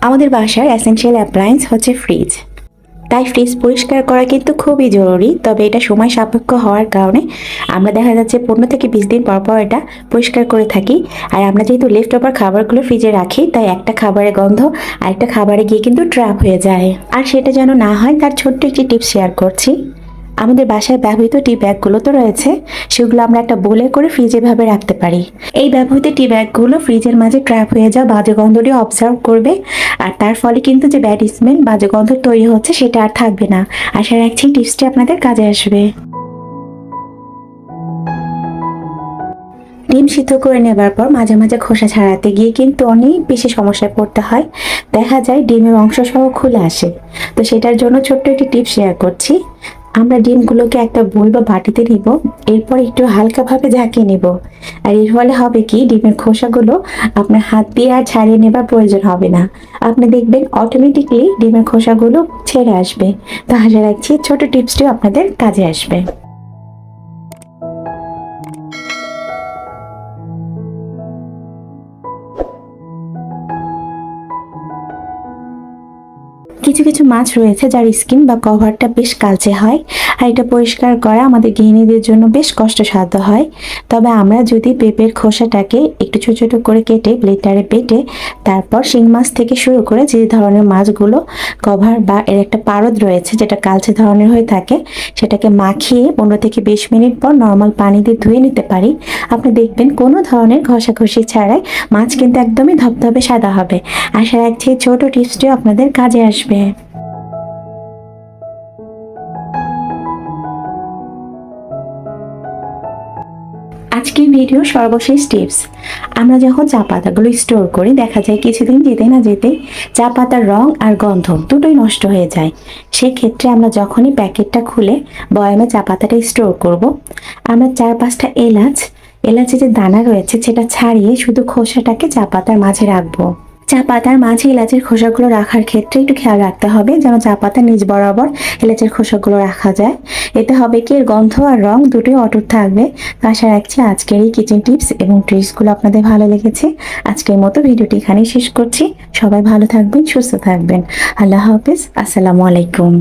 আমাদের বাসার essential appliance হচ্ছে ফ্রিজ। তাই ফ্রিজ পরিষ্কার করা কিন্তু খুবই জরুরি। তবে এটা সময় সাপেক্ষ হওয়ার কারণে আমরা দেখা যাচ্ছে 15 থেকে 20 দিন পর পর এটা পরিষ্কার করে থাকি। আর আমরা যেহেতু লেফট ওভার খাবারগুলো ফ্রিজে রাখি, তাই একটা খাবারের গন্ধ আরেকটা খাবারে গিয়ে কিন্তু ট্র্যাপ হয়ে যায়। আর সেটা যেন না হয় তার ছোট্ট একটি টিপস শেয়ার করছি। আমাদের বাসায় ব্যবহৃত টি ব্যাগগুলো তো রয়েছে, সেগুলো আমরা একটা বোলে করে ফ্রিজে ভাবে রাখতে পারি। এই ব্যবহৃত টি ব্যাগগুলো ফ্রিজের মাঝে ট্র্যাপ হয়ে যাওয়া বাজে গন্ধটি অবজার্ভ করবে, আর তার ফলে কিন্তু যে ব্যাড স্মেল বাজে গন্ধ তৈরি হচ্ছে সেটা আর থাকবে না। আশা রাখছি টিপসটি আপনাদের কাজে আসবে। ডিম সিদ্ধ করে নেবার পর মাঝে মাঝে খোসা ছাড়াতে গিয়ে কিন্তু অনেক বেশি সমস্যায় পড়তে হয়। দেখা যায় ডিমের অংশ সহ খুলে আসে। তো সেটার জন্য ছোট্ট একটি টিপস শেয়ার করছি। আমরা ডিমগুলোকে একটা বোল বা বাটিতে নিব, এরপর একটু হালকাভাবে ঝাঁকিয়ে নিব। আর এর ফলে হবে কি, ডিমের খোসাগুলো আপনার হাত দিয়ে আর ছাড়িয়ে নেবার প্রয়োজন হবে না। আপনি দেখবেন অটোমেটিকলি ডিমের খোসাগুলো ছেড়ে আসবে। তো আশা রাখছি ছোট টিপসটিও আপনাদের কাজে আসবে। কিছু কিছু মাছ রয়েছে যার স্কিন বা কভারটা বেশ কালচে হয়, আর এটা পরিষ্কার করা আমাদের গৃহিণীদের জন্য বেশ কষ্টসাধ্য হয়। তবে আমরা যদি পেঁপের খোসাটাকে একটু ছোট ছোট করে কেটে ব্লেন্ডারে বেটে তারপর শিং মাছ থেকে শুরু করে যে ধরনের মাছগুলো কভার বা এর একটা পারদ রয়েছে যেটা কালচে ধরনের হয়ে থাকে, সেটাকে মাখিয়ে 15 থেকে 20 মিনিট পর নর্মাল পানি দিয়ে ধুয়ে নিতে পারি, আপনি দেখবেন কোনো ধরনের ঘষাঘষি ছাড়াই মাছ কিন্তু একদমই ধবধবে সাদা হবে। আশা রাখছি ছোট টিপসটিও আপনাদের কাজে আসবে। আজকের ভিডিও সর্বশেষ টিপস। আমরা যখন চা পাতাগুলো স্টোর করি, দেখা যায় কিছুদিন যেতে না যেতে চা পাতার রং আর গন্ধ দুটোই নষ্ট হয়ে যায়। সেক্ষেত্রে আমরা যখনই প্যাকেটটা খুলে বয়ামে চা পাতাটা স্টোর করব, আমরা 4-5টা এলাচের যে দানা রয়েছে সেটা ছাড়িয়ে শুধু খোসাটাকে চা পাতার মাঝে রাখবো। চা পাতার মাঝে এলাচের খোসাগুলো রাখার ক্ষেত্রে একটু খেয়াল রাখতে হবে যেন চা পাতার নিচ বরাবর এলাচের খোসাগুলো রাখা যায়। এতে হবে কি, এর গন্ধ আর রং দুটোই অটুট থাকবে। আশা রাখছি আজকের এই কিচেন টিপস এবং ট্রিক্সগুলো আপনাদের ভালো লেগেছে। আজকের মতো ভিডিওটি এখানেই শেষ করছি। সবাই ভালো থাকবেন, সুস্থ থাকবেন। আল্লাহ হাফেজ। আসসালামু আলাইকুম।